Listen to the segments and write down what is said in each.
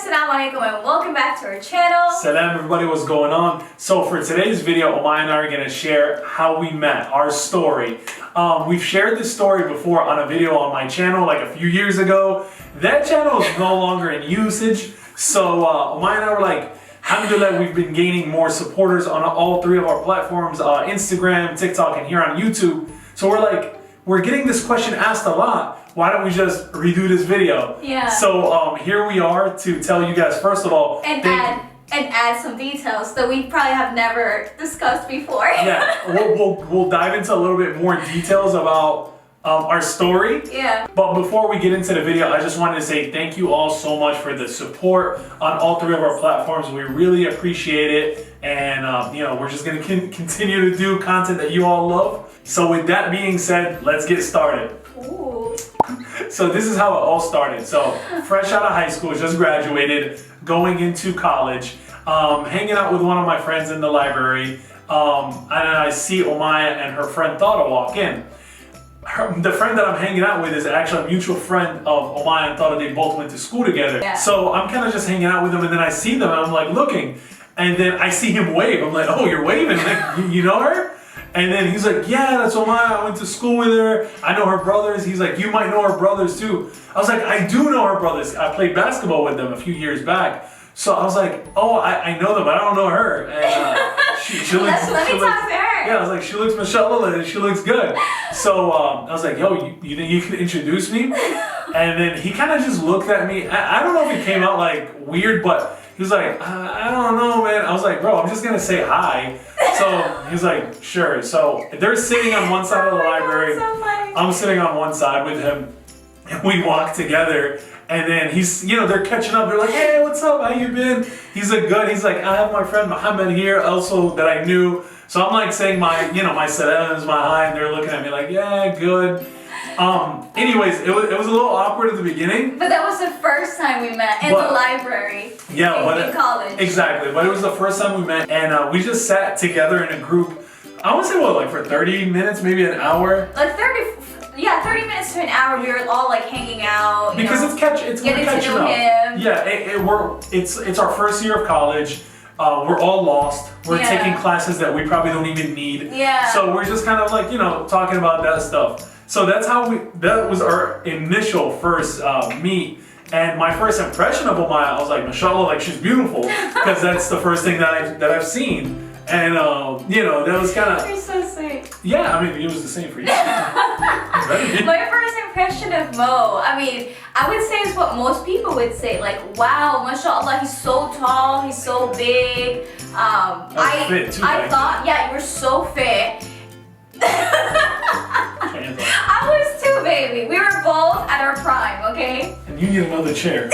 Assalamu alaikum and welcome back to our channel. Salam everybody, what's going on? So for today's video, Omaya and I are going to share how we met, our story. We've shared this story before on a video on my channel like a few years ago. That channel is no longer in usage. So Omaya and I were like, alhamdulillah, we've been gaining more supporters on all three of our platforms, Instagram, TikTok, and here on YouTube. So we're like, we're getting this question asked a lot. Why don't we just redo this video? Yeah. So here we are to tell you guys, first of all, and add some details that we probably have never discussed before. Yeah, we'll dive into a little bit more details about our story. Yeah. But before we get into the video, I just wanted to say thank you all so much for the support on all three of our platforms. We really appreciate it. And, you know, we're just going to continue to do content that you all love. So with that being said, let's get started. Ooh. So this is how it all started. So fresh out of high school, just graduated, going into college, hanging out with one of my friends in the library, and I see Omaya and her friend Thada walk in. The friend that I'm hanging out with is actually a mutual friend of Omaya and Thada. They both went to school together. Yeah. So I'm kind of just hanging out with them, and then I see them and I'm like looking, and then I see him wave. I'm like, oh, you're waving, like, you know her? And then he's like, yeah, that's Omaya. I went to school with her. I know her brothers. He's like, you might know her brothers too. I was like, I do know her brothers. I played basketball with them a few years back. So I was like, oh, I know them, but I don't know her. And she looks, let me talk to her. Yeah, I was like, she looks mashallah, she looks good. So I was like, yo, you think you can introduce me? And then he kind of just looked at me. I don't know if it came out like weird, but he was like, I don't know, man. I was like, bro, I'm just gonna say hi. So he's like, sure. So they're sitting on one side of the library. So funny. I'm sitting on one side with him, and we walk together. And then he's, you know, they're catching up. They're like, hey, what's up? How you been? He's like, good. He's like, I have my friend Muhammad here, also that I knew. So I'm like saying my, you know, my salams, my hi, and they're looking at me like, yeah, good. Anyways, it was a little awkward at the beginning. But that was the first time we met in the library. Yeah, in college. Exactly. But it was the first time we met, and we just sat together in a group. I want to say, what, like for 30 minutes, maybe an hour? Like 30 minutes to an hour. We were all like hanging out. Because it's getting to know up. him. Yeah, it's our first year of college. We're all lost. We're taking classes that we probably don't even need. Yeah. So we're just kind of like, you know, talking about that stuff. So that was our initial first meet. And my first impression of Omaya, I was like, mashallah, like she's beautiful. Because that's the first thing that I've seen. And, you know, that was kind of... You're so sweet. Yeah, I mean, it was the same for you. My first impression of Mo, I mean, I would say is what most people would say. Like, wow, mashallah, he's so tall, he's so big. Fit too, I thought, yeah, you were so fit. I was too, baby. We were both at our prime, okay? And you need another chair.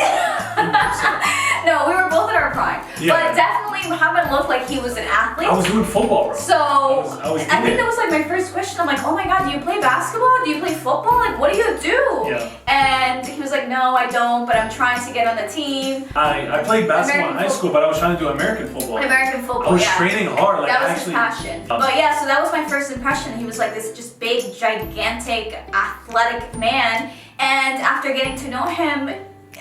No, we were both at our prime. Yeah. But definitely Muhammad looked like he was an athlete. I was doing football, bro. So, I think that was like my first question. I'm like, oh my God, do you play basketball? Do you play football? Like, what do you do? Yeah. And he was like, no, I don't, but I'm trying to get on the team. I played basketball in high school, but I was trying to do American football. American football, I was training hard. Like, that was his passion. But yeah, so that was my first impression. He was like this just big, gigantic, athletic man. And after getting to know him,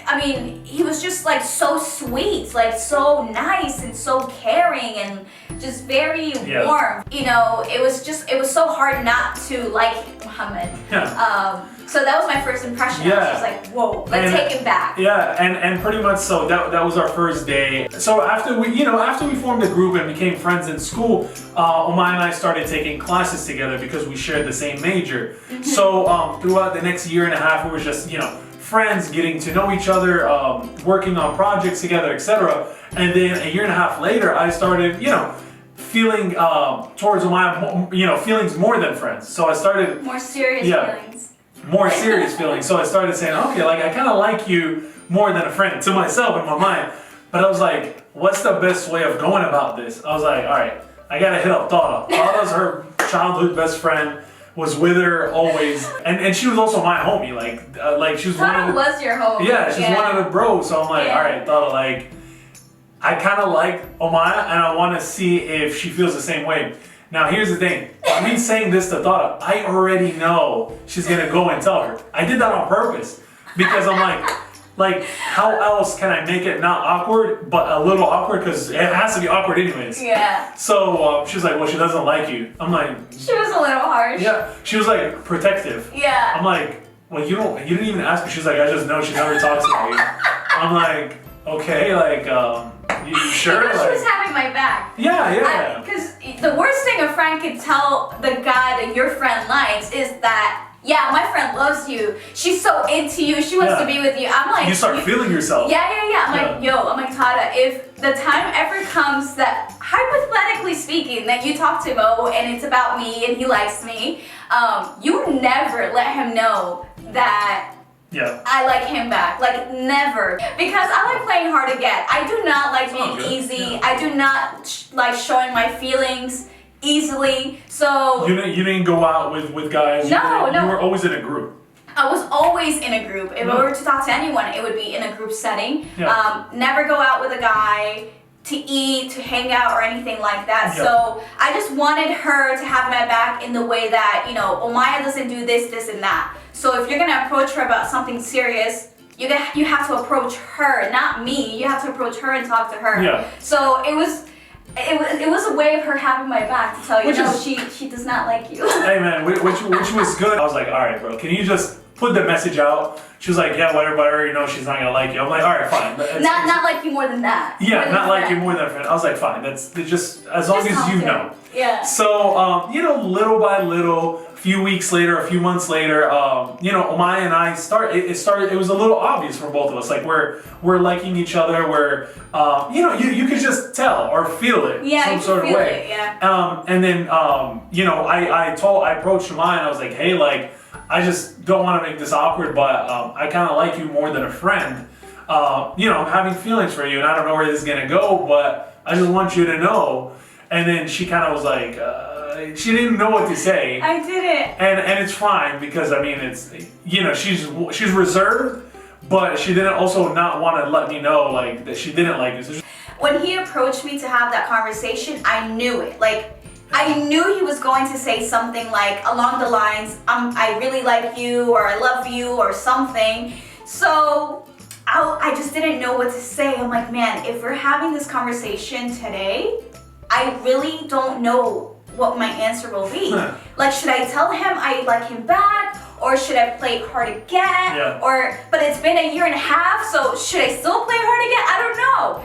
I mean, he was just like so sweet, like so nice and so caring and just very warm. You know, it was so hard not to like Muhammad. Yeah. So that was my first impression. Yeah. I was just like, whoa, let's take him back. Yeah, and pretty much so that was our first day. So after we formed a group and became friends in school, Omaya and I started taking classes together because we shared the same major. Mm-hmm. So throughout the next year and a half, we were just, you know, friends, getting to know each other, working on projects together, etc. And then a year and a half later, I started, you know, feeling towards Omaya, you know, feelings more than friends. So I started more serious feelings. More serious feelings. So I started saying, okay, like I kind of like you more than a friend to myself in my mind. But I was like, what's the best way of going about this? I was like, all right, I gotta hit up Thada. Thada's her childhood best friend. Was with her always, and she was also my homie. Like she was one of the, was your homie. Yeah, she's one of the bros. So I'm like, all right, Thada, like I kind of like Omaya, and I want to see if she feels the same way. Now here's the thing. By me saying this to Thada, I already know she's gonna go and tell her. I did that on purpose because I'm like, Like, how else can I make it not awkward, but a little awkward? Because it has to be awkward anyways. Yeah. So she's like, well, she doesn't like you. I'm like, She was a little harsh. yeah. She was like, protective. Yeah. I'm like, well, you didn't even ask me. She's like, I just know she never talks to me. I'm like, okay, like, you sure? Because like, she was having my back. yeah. Because the worst thing a friend could tell the guy that your friend likes is that, yeah, my friend loves you. She's so into you. She wants to be with you. I'm like, you start feeling yourself. Yeah. I'm like, Tada, if the time ever comes that, hypothetically speaking, that you talk to Mo and it's about me and he likes me, you never let him know that I like him back. Like, never. Because I like playing hard to get. I do not like being easy. I do not like showing my feelings easily. So you didn't go out with guys. No. You were always in a group. I was always in a group. If I were to talk to anyone, it would be in a group setting. Never go out with a guy to eat, to hang out, or anything like that. So I just wanted her to have my back in the way that, Omaya doesn't do this, and that. So if you're gonna approach her about something serious, you have to approach her, not me. You have to approach her and talk to her. Yeah. So it was a way of her having my back to tell you, she does not like you. Hey man, which was good. I was like, all right, bro, can you just put the message out? She was like, yeah, whatever, she's not gonna like you. I'm like, all right, fine. Not like you more than that. Yeah, not like you more than a friend. I was like, fine. That's just as long as you know. Yeah. So, little by little, a few weeks later, a few months later, Omaya and I it was a little obvious for both of us. Like we're liking each other. We're, you could just tell or feel it some sort of way. And then, I approached Omaya and I was like, hey, like, I just don't want to make this awkward, but I kind of like you more than a friend. I'm having feelings for you, and I don't know where this is gonna go, but I just want you to know. And then she kind of was like, she didn't know what to say. I didn't. And it's fine because I mean it's she's reserved, but she didn't also not want to let me know like that she didn't like this. When he approached me to have that conversation, I knew it. Like, I knew he was going to say something like along the lines, I really like you, or I love you, or something. So I just didn't know what to say. I'm like, man, if we're having this conversation today, I really don't know what my answer will be. Like, should I tell him I like him back? Or should I play hard to get? But it's been 1.5 years, so should I still play hard to get? I don't know.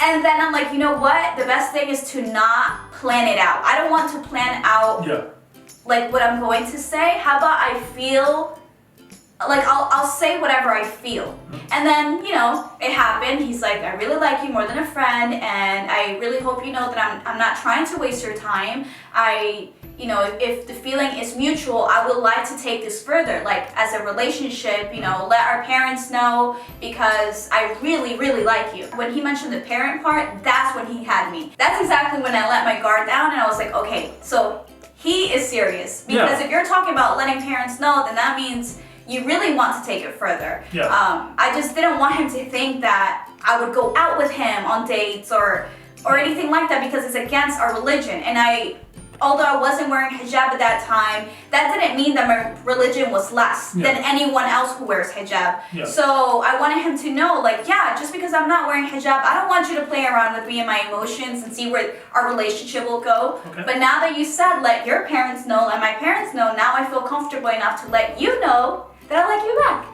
And then I'm like, you know what? The best thing is to not plan it out. I don't want to plan out like what I'm going to say. How about I feel like I'll say whatever I feel. And then, it happened. He's like, I really like you more than a friend, and I really hope you know that I'm not trying to waste your time. If the feeling is mutual, I would like to take this further, like as a relationship, let our parents know, because I really, really like you. When he mentioned the parent part, that's when he had me. That's exactly when I let my guard down and I was like, okay, so he is serious. Because if you're talking about letting parents know, then that means you really want to take it further. I just didn't want him to think that I would go out with him on dates or anything like that, because it's against our religion. And although I wasn't wearing hijab at that time, that didn't mean that my religion was less than anyone else who wears hijab. So I wanted him to know, like, just because I'm not wearing hijab, I don't want you to play around with me and my emotions and see where our relationship will go. But now that you said, let your parents know, let my parents know, now I feel comfortable enough to let you know that I like you back.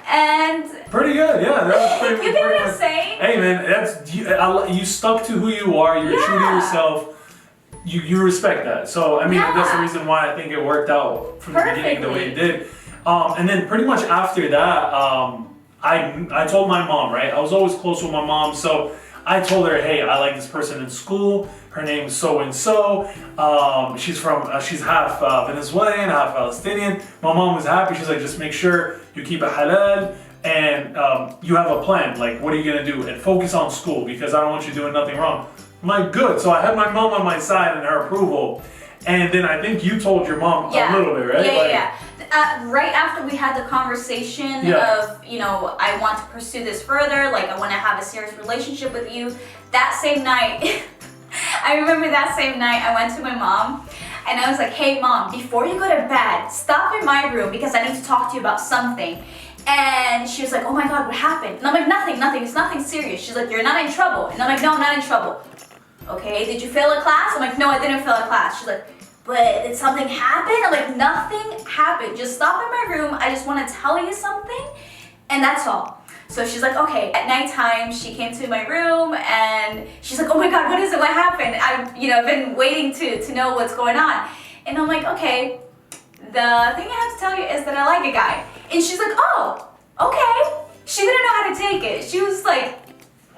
And pretty good, that was pretty. You get what I'm saying? Hey man, you stuck to who you are. You're true to yourself. You respect that. So I mean, that's the reason why I think it worked out from the beginning the way it did. And then pretty much after that, I told my mom. Right, I was always close with my mom, so I told her, hey, I like this person in school. Her name is so and so. She's half Venezuelan, half Palestinian. My mom was happy. She's like, just make sure you keep it halal and you have a plan. Like, what are you gonna do? And focus on school, because I don't want you doing nothing wrong. I'm like, good. So I had my mom on my side and her approval. And then I think you told your mom a little bit, right? Right after we had the conversation of, I want to pursue this further, like I want to have a serious relationship with you. That same night, I remember that same night I went to my mom and I was like, hey mom, before you go to bed, stop in my room because I need to talk to you about something. And she was like, oh my God, what happened? And I'm like, nothing, it's nothing serious. She's like, you're not in trouble. And I'm like, no, I'm not in trouble. Okay, did you fail a class? I'm like, no, I didn't fail a class. She's like, but did something happen? I'm like, nothing happened. Just stop in my room. I just want to tell you something. And that's all. So she's like, okay. At nighttime, she came to my room and she's like, oh my God, what is it? What happened? I've been waiting to know what's going on. And I'm like, okay, the thing I have to tell you is that I like a guy. And she's like, oh, okay. She didn't know how to take it. She was like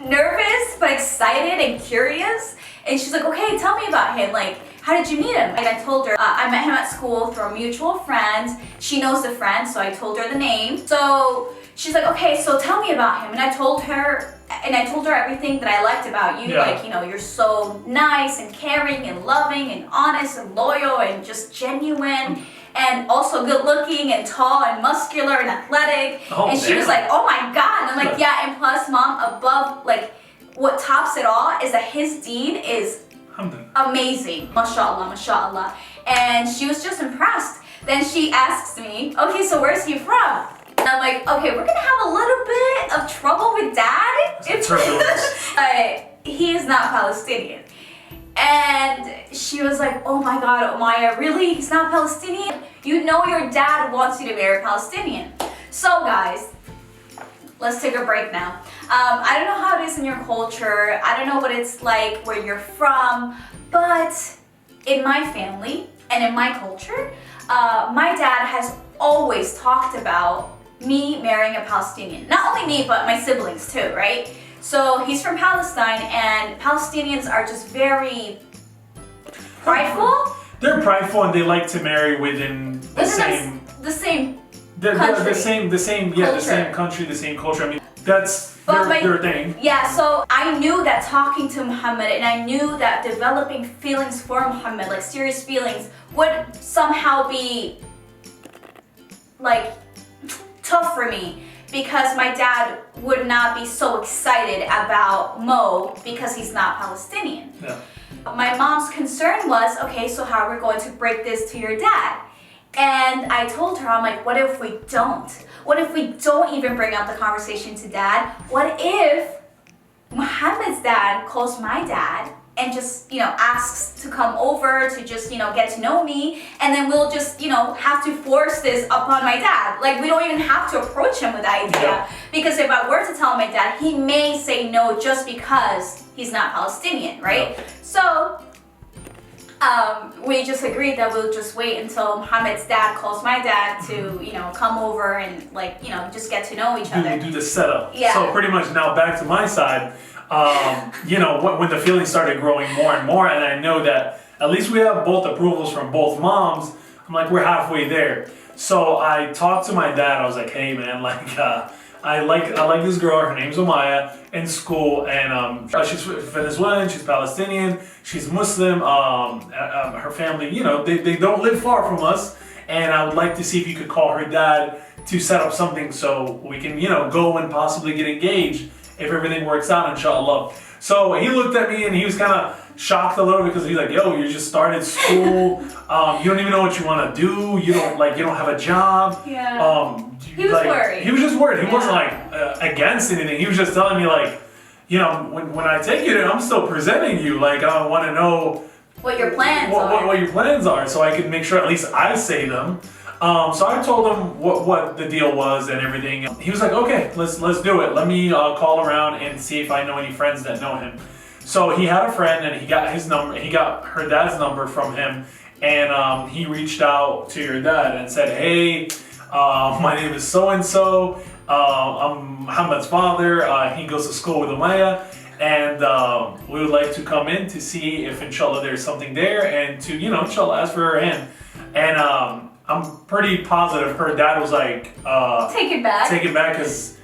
nervous, but excited and curious. And she's like, okay, tell me about him. Like, how did you meet him? And I told her, I met him at school through a mutual friend. She knows the friend, so I told her the name. So she's like, okay, so tell me about him. And I told her everything that I liked about you. Yeah. Like, you're so nice and caring and loving and honest and loyal and just genuine. And also good looking and tall and muscular and athletic. Oh, and she was like, oh my God. And I'm like, yeah, and plus, Mom, above, like, what tops it all is that his deed is amazing. MashaAllah, MashaAllah. And she was just impressed. Then she asks me, okay, so where's he from? And I'm like, okay, we're gonna have a little bit of trouble with Dad. But he is not Palestinian. And she was like, oh my God, Omaya, really? He's not Palestinian? You know your dad wants you to marry a Palestinian. So guys, let's take a break now. I don't know how it is in your culture. I don't know what it's like where you're from, but in my family and in my culture, my dad has always talked about me marrying a Palestinian. Not only me, but my siblings too, right? So he's from Palestine, and Palestinians are just very prideful. They're prideful, and they like to marry within the same country. The same country, the same culture. I mean, that's their thing. Yeah, so I knew that talking to Muhammad, and I knew that developing feelings for Muhammad, like serious feelings, would somehow be like tough for me. Because my dad would not be so excited about Mo because he's not Palestinian. Yeah. My mom's concern was, okay, so how are we going to break this to your dad? And I told her, I'm like, what if we don't? What if we don't even bring up the conversation to Dad? What if Muhammad's dad calls my dad and just, asks to come over to just, get to know me, and then we'll just, have to force this upon my dad. Like, we don't even have to approach him with the idea. Yeah. Because if I were to tell my dad, he may say no just because he's not Palestinian, right? Yeah. So, we just agreed that we'll just wait until Muhammad's dad calls my dad to, come over and, just get to know each other. Do the setup. Yeah. So pretty much now back to my side. When the feelings started growing more and more, and I know that at least we have both approvals from both moms, I'm like, we're halfway there. So I talked to my dad. I was like, hey man, I like this girl. Her name's Omaya in school, and she's Venezuelan. She's Palestinian. She's Muslim. Her family, they don't live far from us, and I would like to see if you could call her dad to set up something so we can, go and possibly get engaged. If everything works out, inshallah. So he looked at me and he was kind of shocked a little because he's like, yo, you just started school. You don't even know what you want to do. You don't have a job. Yeah. He was worried. He was just worried. He wasn't against anything. He was just telling me when I take you there, I'm still presenting you. I want to know what your plans are. What your plans are, so I can make sure at least I say them. So I told him what the deal was and everything. He was like, okay, let's do it. Let me call around and see if I know any friends that know him. So he had a friend and he got his number. He got her dad's number from him, and he reached out to your dad and said, hey, my name is so and so. I'm Muhammad's father. He goes to school with Omaya, and we would like to come in to see if inshallah there's something there, and to inshallah ask for her hand. And I'm pretty positive her dad was like, take it back. Take it back, because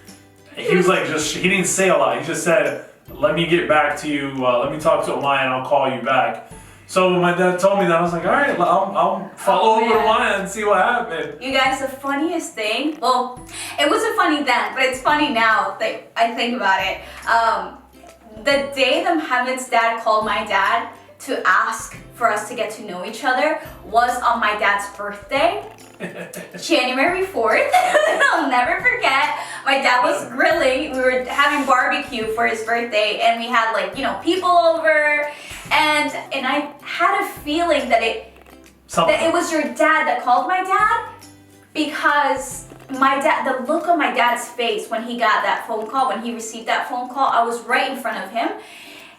he was like, he didn't say a lot. He just said, let me get back to you. Let me talk to Omaya and I'll call you back. So when my dad told me that, I was like, all right, I'll follow over to Omaya and see what happened. You guys, the funniest thing, well, it wasn't funny then, but it's funny now that I think about it. The day that Muhammad's dad called my dad to ask for us to get to know each other was on my dad's birthday. January 4th. I'll never forget. My dad was grilling. We were having barbecue for his birthday, and we had like, people over, and I had a feeling that it was your dad that called my dad, because my dad, the look on my dad's face when he got that phone call, when he received that phone call, I was right in front of him.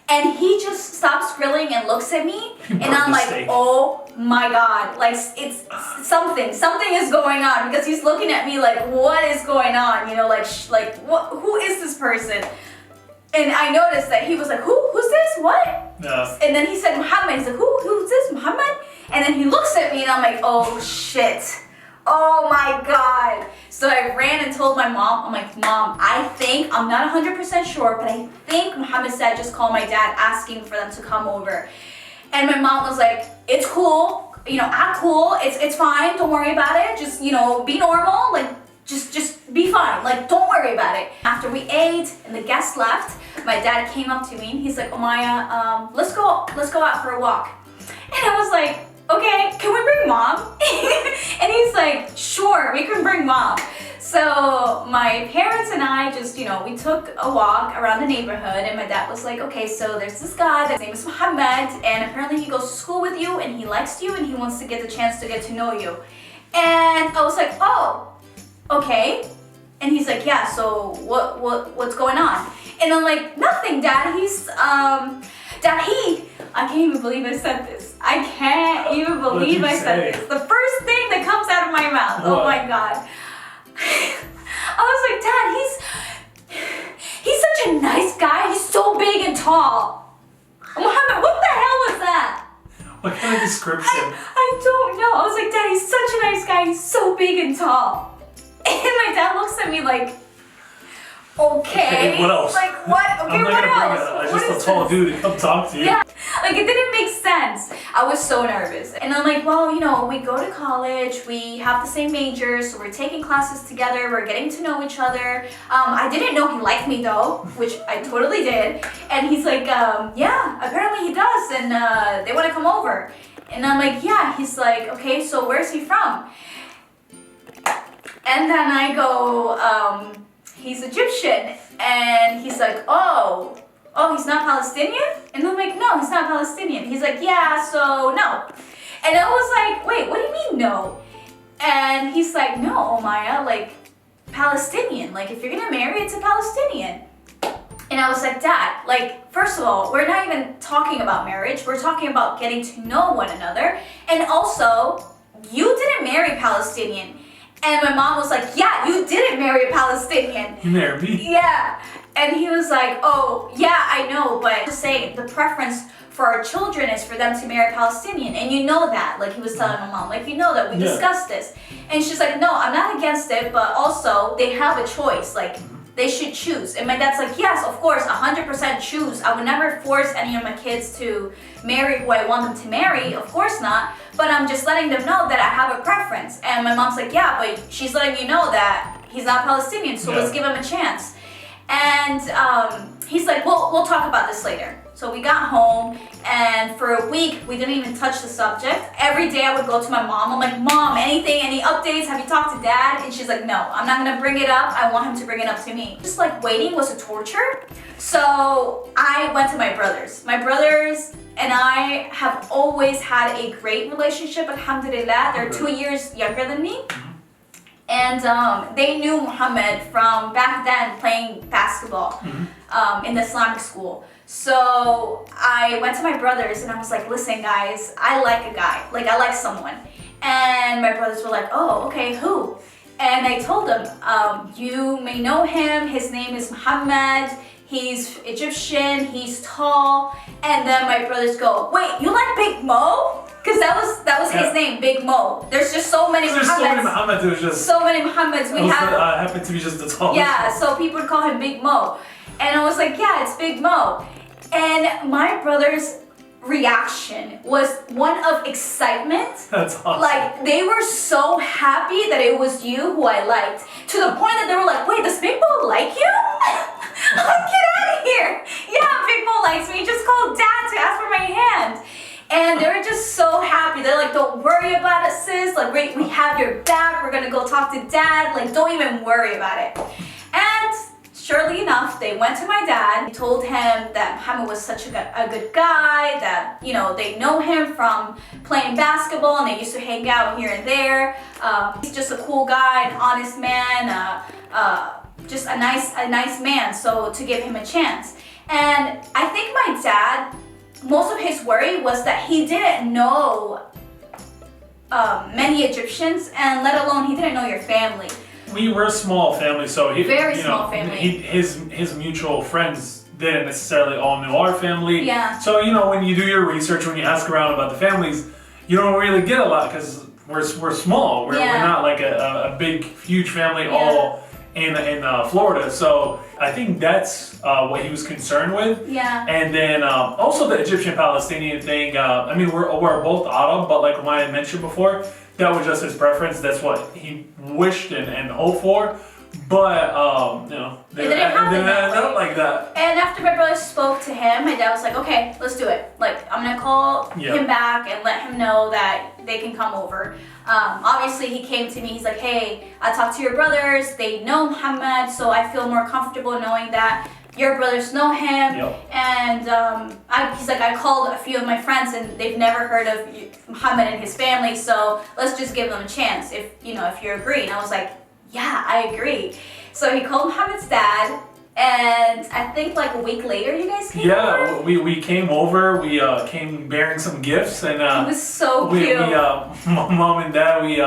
And he just stops grilling and looks at me, and I'm like, steak. Oh my God, like it's something is going on, because he's looking at me like, what is going on? What? Who is this person? And I noticed that he was like, who's this? What? No. And then he said Muhammad. He's like, who's this? Muhammad? And then he looks at me, and I'm like, oh shit. Oh my God. So I ran and told my mom, I'm like, Mom, I think, I'm not 100% sure, but I think Muhammad said just call my dad asking for them to come over. And my mom was like, it's cool, act cool, it's fine, don't worry about it, just, be normal, like, just be fine, like, don't worry about it. After we ate and the guests left, my dad came up to me and he's like, Omaya, let's go out for a walk. And I was like, okay, can we bring Mom? And he's like, sure, we can bring Mom. So my parents and I just, we took a walk around the neighborhood, and my dad was like, okay, so there's this guy, his name is Muhammad, and apparently he goes to school with you, and he likes you, and he wants to get the chance to get to know you. And I was like, oh, okay. And he's like, yeah, so what's going on? And I'm like, nothing, Dad, I can't even believe I said this. I can't even believe I said this. The first thing that comes out of my mouth. What? Oh my God. I was like, Dad, he's such a nice guy. He's so big and tall. Muhammad, what the hell was that? What kind of description? I don't know. I was like, Dad, he's such a nice guy. He's so big and tall. And my dad looks at me like, okay. What else? Like, what? Okay, what else? Just a tall dude to come talk to you. Yeah. Like, it didn't make sense. I was so nervous. And I'm like, well, we go to college, we have the same majors, so we're taking classes together, we're getting to know each other. I didn't know he liked me though, which I totally did. And he's like, yeah, apparently he does, and they want to come over. And I'm like, yeah. He's like, okay, so where's he from? And then I go, he's Egyptian. And he's like, oh, he's not Palestinian? And I'm like, no, he's not Palestinian. He's like, yeah, so no. And I was like, wait, what do you mean no? And he's like, no, Omaya, like, Palestinian. Like, if you're gonna marry, it's a Palestinian. And I was like, Dad, like, first of all, we're not even talking about marriage. We're talking about getting to know one another. And also, you didn't marry Palestinian. And my mom was like, yeah, you didn't marry a Palestinian. You married me. Yeah. And he was like, oh, yeah, I know, but just saying the preference for our children is for them to marry a Palestinian. And you know that. Like, he was telling my mom, like, you know that. We discussed this. And she's like, no, I'm not against it, but also they have a choice. Like, they should choose. And my dad's like, yes, of course, 100% choose. I would never force any of my kids to marry who I want them to marry. Of course not. But I'm just letting them know that I have a preference. And my mom's like, yeah, but she's letting you know that he's not Palestinian, so let's give him a chance. And he's like, well, we'll talk about this later. So we got home, and for a week, we didn't even touch the subject. Every day I would go to my mom. I'm like, Mom, anything, any updates? Have you talked to Dad? And she's like, no, I'm not gonna bring it up. I want him to bring it up to me. Just like waiting was a torture. So I went to my brothers. My brothers and I have always had a great relationship, alhamdulillah. They're 2 years younger than me. And they knew Muhammad from back then playing basketball in the Islamic school. So I went to my brothers and I was like, listen guys, I like a guy, like I like someone. And my brothers were like, oh, okay, who? And I told them, you may know him, his name is Muhammad, he's Egyptian, he's tall. And then my brothers go, wait, you like Big Mo? Because that was his name, Big Mo. There's just so many Muhammads. There's so many Muhammads, it was just... So many Muhammads we have. Happened to be just the tallest. Yeah, so people would call him Big Mo. And I was like, yeah, it's Big Mo. And my brother's reaction was one of excitement. That's awesome. Like, they were so happy that it was you who I liked. To the point that they were like, wait, does Big Mo like you? I'm like, get out of here. Yeah, Big Mo likes me. Just called Dad to ask for my hand. And they were just don't worry about it, sis. Like, we have your back. We're gonna go talk to dad. Like, don't even worry about it. And surely enough, they went to my dad. He told him that Muhammad was such a good guy, that, you know, they know him from playing basketball and they used to hang out here and there. He's just a cool guy, an honest man, just a nice man, so to give him a chance. And I think my dad, most of his worry was that he didn't know many Egyptians, and let alone he didn't know your family. We were a small family, so very small family. His mutual friends didn't necessarily all know our family. Yeah. So, you know, when you do your research, when you ask around about the families, you don't really get a lot because we're small. We're not like a big, huge family all in Florida. So I think that's what he was concerned with. Yeah. And then also the Egyptian-Palestinian thing. I mean, we're both Arab, but like I had mentioned before, that was just his preference. That's what he wished and hoped for. But, you know, it didn't happen like that. And after my brother spoke to him, my dad was like, okay, let's do it. Like, I'm gonna call him back and let him know that they can come over. Obviously, he came to me, he's like, hey, I talked to your brothers, they know Muhammad, so I feel more comfortable knowing that your brothers know him. And he's like, I called a few of my friends and they've never heard of Muhammad and his family, so let's just give them a chance if you agree. And I was like, yeah, I agree. So he called Muhammad's dad, and I think like a week later you guys came over? we came over, we came bearing some gifts, and it was so cute. My mom and dad, we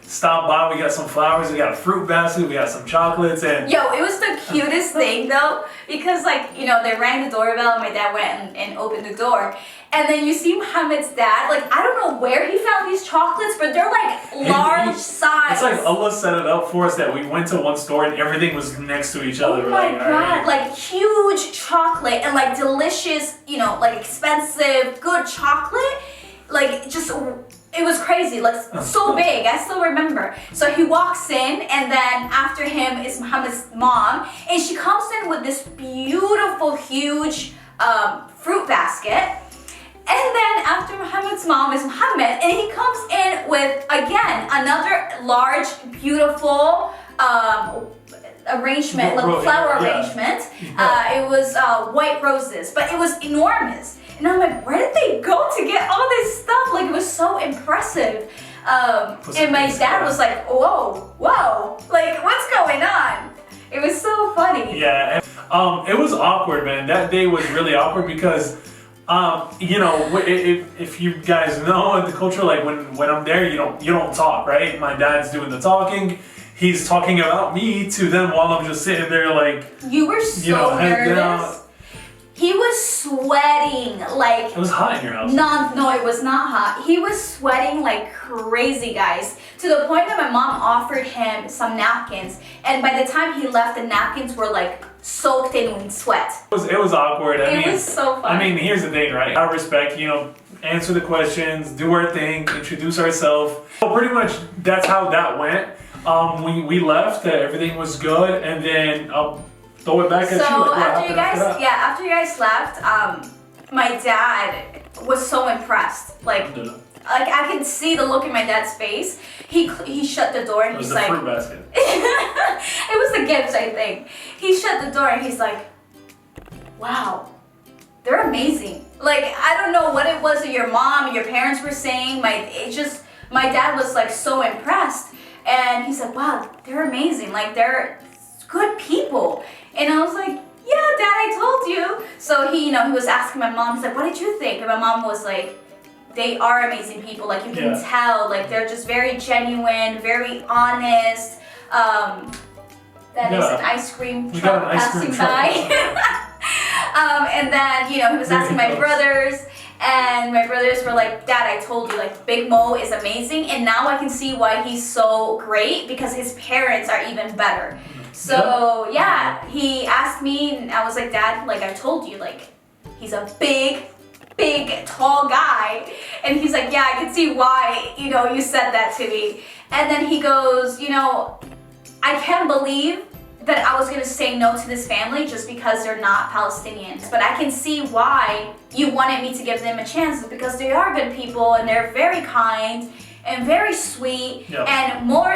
stopped by, we got some flowers, we got a fruit basket, we got some chocolates, and yo, it was the cutest thing though, because like, you know, they rang the doorbell and my dad went and opened the door, and then you see Muhammad's dad, like, I don't know where he found these chocolates, but they're like large size. It's like Allah set it up for us that we went to one store and everything was next to each other. Oh my God, like huge chocolate and like delicious, you know, like expensive, good chocolate, like just, it was crazy, like so big, I still remember. So he walks in, and then after him is Muhammad's mom, and she comes in with this beautiful, huge fruit basket. And then after Muhammad's mom is Muhammad, and he comes in with, again, another large, beautiful arrangement, like flower arrangement. It was white roses, but it was enormous. And I'm like, where did they go to get all this stuff? Like, it was so impressive. And my dad was like, whoa, like, what's going on? It was so funny. Yeah, and, it was awkward, man. That day was really awkward because, you know, if you guys know in the culture, like when I'm there, you don't talk, right? My dad's doing the talking. He's talking about me to them while I'm just sitting there, like, you were so nervous. Down. He was sweating like... It was hot in your house. No, it was not hot. He was sweating like crazy, guys. To the point that my mom offered him some napkins. And by the time he left, the napkins were like soaked in sweat. It was awkward. It was so funny. I mean, here's the thing, right? Out of respect, you know, answer the questions, do our thing, introduce ourselves. So pretty much that's how that went. We left, everything was good, and then... throw it back at you. So after you guys left, my dad was so impressed. Like I could see the look in my dad's face. He shut the door and he's like, it was the fruit basket. It was the gifts, I think. He shut the door and he's like, wow, they're amazing. Like, I don't know what it was that your mom and your parents were saying. My dad was like so impressed, and he said, wow, they're amazing. Like, they're good people. And I was like, yeah, Dad, I told you. So he was asking my mom, he's like, what did you think? And my mom was like, they are amazing people. Like, you can tell, like, they're just very genuine, very honest. That is an ice cream truck passing by. And then, he was asking my brothers, and my brothers were like, Dad, I told you, like, Big Mo is amazing, and now I can see why he's so great, because his parents are even better. So, yeah, he asked me, and I was like, Dad, like, I told you, like, he's a big, tall guy. And he's like, yeah, I can see why, you said that to me. And then he goes, I can't believe that I was gonna say no to this family just because they're not Palestinians. But I can see why you wanted me to give them a chance, because they are good people and they're very kind and very sweet. Yep. And more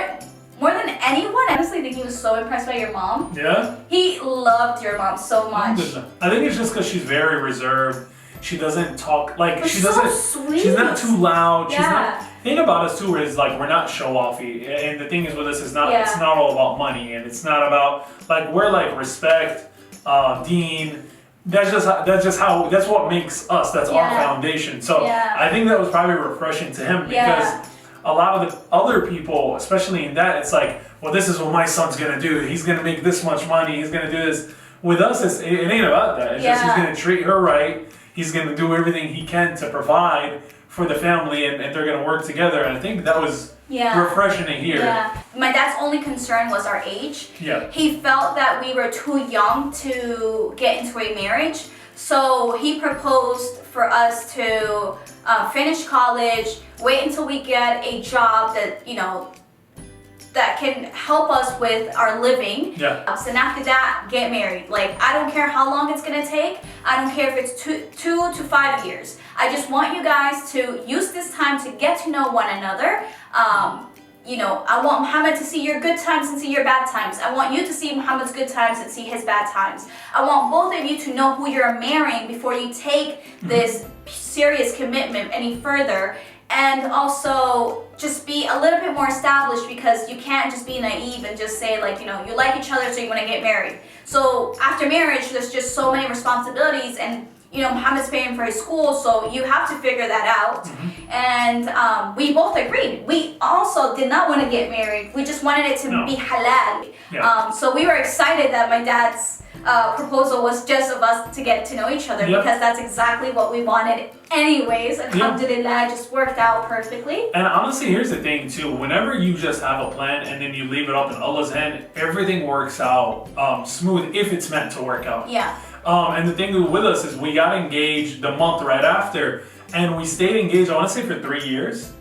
than anyone, I honestly think he was so impressed by your mom. Yeah? He loved your mom so much. I think it's just because she's very reserved. She doesn't talk, like, she so doesn't, sweet. she's not too loud. Yeah. She's not, the thing about us too is, like, we're not show-offy. And the thing is with us, it's not, Yeah. it's not all about money. And it's not about, like, we're like respect, Dean. That's what makes us. That's our Yeah. foundation. So Yeah. I think that was probably refreshing to him, because Yeah. a lot of the other people, especially in that, it's like, well, this is what my son's gonna do. He's gonna make this much money. He's gonna do this. With us, it ain't about that. It's just he's gonna treat her right. He's gonna do everything he can to provide for the family, and they're gonna work together. And I think that was refreshing to hear. Yeah. My dad's only concern was our age. Yeah. He felt that we were too young to get into a marriage. So he proposed for us to finish college, wait until we get a job that, you know, that can help us with our living. Yeah. And after that, get married. Like, I don't care how long it's gonna take. I don't care if it's two to 5 years. I just want you guys to use this time to get to know one another. You know, I want Muhammad to see your good times and see your bad times. I want you to see Muhammad's good times and see his bad times. I want both of you to know who you're marrying before you take this serious commitment any further. And also just be a little bit more established, because you can't just be naive and just say, like, you know, you like each other so you want to get married. So after marriage, there's just so many responsibilities, and you know, Muhammad's paying for his school, so you have to figure that out. And we both agreed. We also did not want to get married. We just wanted it to be halal. Yeah. So we were excited that my dad's proposal was just of us to get to know each other, because that's exactly what we wanted anyways. Alhamdulillah, it just worked out perfectly. And honestly, here's the thing too. Whenever you just have a plan and then you leave it up in Allah's hand, everything works out smooth if it's meant to work out. Yeah. And the thing with us is we got engaged the month right after, and we stayed engaged, I want to say, for 3 years.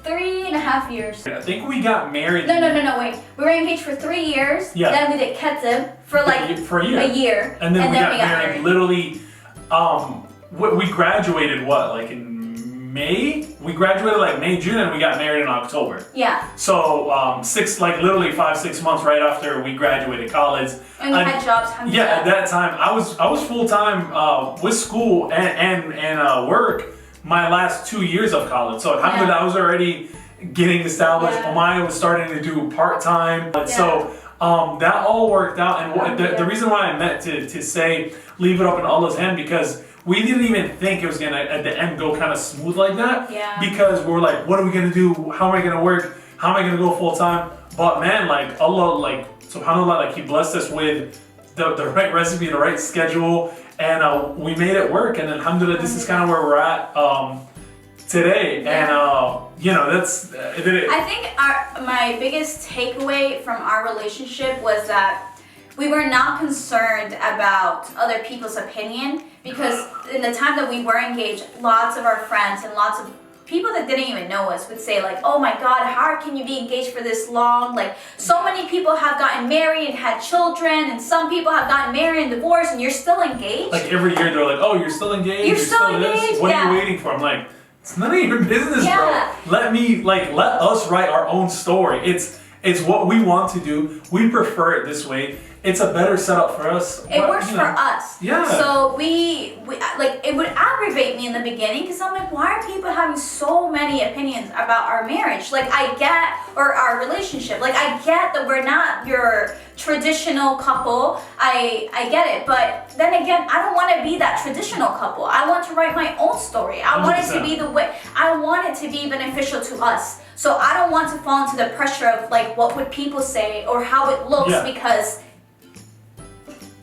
3.5 years. I think we got married. No, wait. We were engaged for 3 years. Yeah. Then we did ketib for like for a year. And then we got married. Literally, we graduated like in May? We graduated like May, June, and we got married in October. Yeah. So literally 5-6 months right after we graduated college. And we had jobs. Yeah, at that time I was full time with school and work my last 2 years of college. So alhamdulillah, I was already getting established. Omaya was starting to do part time. So that all worked out. And the reason why I meant to say leave it up in Allah's hand, because we didn't even think it was gonna at the end go kind of smooth like that. Yeah. Because we were like, what are we gonna do? How am I gonna work? How am I gonna go full time? But man, like Allah, like subhanAllah, like He blessed us with the right recipe, the right schedule, and we made it work. And alhamdulillah, this is kind of where we're at today. And you know, that's I think my biggest takeaway from our relationship was that we were not concerned about other people's opinion, because in the time that we were engaged, lots of our friends and lots of people that didn't even know us would say like, oh my God, how can you be engaged for this long? Like, so many people have gotten married and had children, and some people have gotten married and divorced, and you're still engaged. Like every year they're like, oh, you're still engaged? You're still engaged? This? What are you waiting for? I'm like, it's none of your business, bro. Let us write our own story. It's what we want to do. We prefer it this way. It's a better setup for us. It works for us. Yeah. So we like, it would aggravate me in the beginning, because I'm like, why are people having so many opinions about our marriage? Like, or our relationship. Like, I get that we're not your traditional couple. I get it. But then again, I don't want to be that traditional couple. I want to write my own story. I want it to be the way, I want it to be beneficial to us. So I don't want to fall into the pressure of like, what would people say or how it looks, because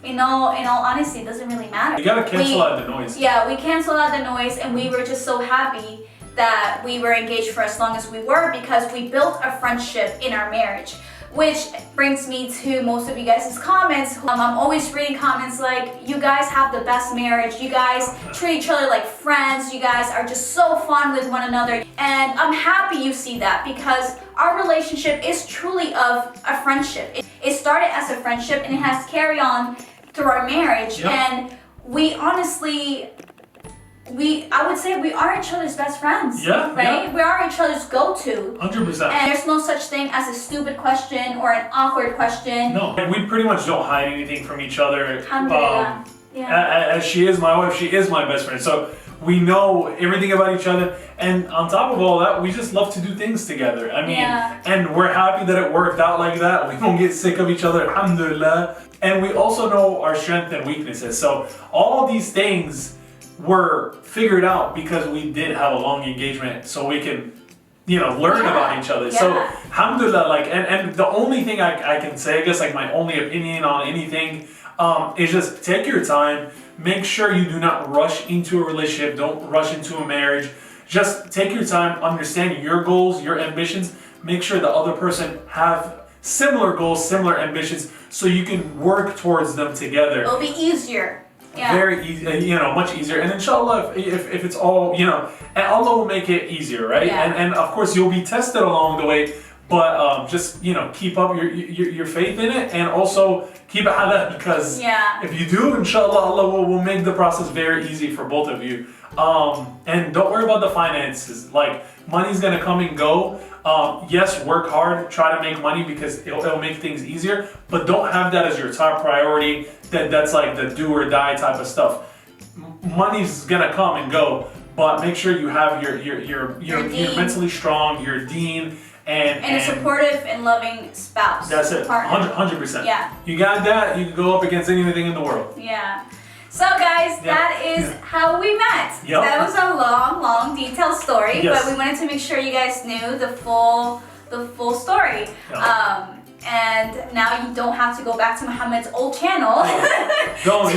in all honesty, it doesn't really matter. You gotta cancel out the noise. Yeah, we canceled out the noise, and we were just so happy that we were engaged for as long as we were, because we built a friendship in our marriage. Which brings me to most of you guys' comments. I'm always reading comments like, you guys have the best marriage, you guys treat each other like friends, you guys are just so fun with one another. And I'm happy you see that, because our relationship is truly of a friendship. It started as a friendship and it has carried on through our marriage. Yep. And we honestly, I would say we are each other's best friends. Yeah. Right? Yeah. We are each other's go-to. 100%. And there's no such thing as a stupid question or an awkward question. No, we pretty much don't hide anything from each other. Alhamdulillah. Yeah. As she is my wife, she is my best friend. So we know everything about each other. And on top of all that, we just love to do things together. I mean, and we're happy that it worked out like that. We don't get sick of each other, alhamdulillah. And we also know our strengths and weaknesses. So all these things were figured out because we did have a long engagement, so we can, learn about each other. So alhamdulillah, like, and the only thing I can say, I guess, like, my only opinion on anything is just take your time. Make sure you do not rush into a relationship. Don't rush into a marriage. Just take your time, understand your goals, your ambitions. Make sure the other person have similar goals, similar ambitions, so you can work towards them together. It'll be easier. Yeah. Very easy, much easier. And inshallah, if it's all, and Allah will make it easier, right? Yeah. And of course, you'll be tested along the way, but just, keep up your faith in it, and also keep it halal, because if you do, inshallah, Allah will make the process very easy for both of you. And don't worry about the finances. Like, money's gonna come and go. Yes, work hard, try to make money, because it'll make things easier, but don't have that as your top priority. That's like the do or die type of stuff. Money's gonna come and go, but make sure you have you're mentally strong, your deen, and a supportive and loving spouse. That's it, 100%. Yeah. You got that, you can go up against anything in the world. Yeah. So guys, that is how we met. Yep. That was a long, detailed story, Yes. but we wanted to make sure you guys knew the full story. Yep. And now you don't have to go back to Muhammad's old channel Don't. to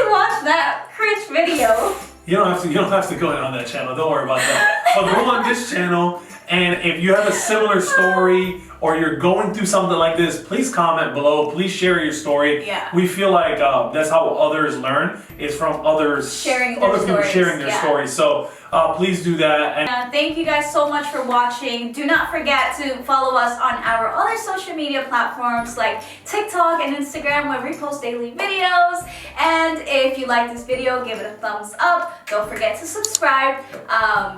watch that cringe video. You don't have to go in on that channel. Don't worry about that. But go on this channel, and if you have a similar story or you're going through something like this, please comment below. Please share your story. Yeah. We feel like that's how others learn, is from others sharing their stories. So please do that. And thank you guys so much for watching. Do not forget to follow us on our other social media platforms like TikTok and Instagram, where we post daily videos. And if you like this video, give it a thumbs up. Don't forget to subscribe,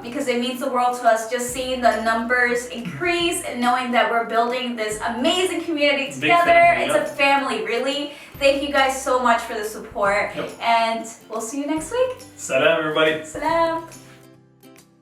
because it means the world to us, just seeing the numbers increase and knowing that we're building this amazing community together. Family, it's a family, really. Thank you guys so much for the support. And we'll see you next week. Salam, everybody. Salam.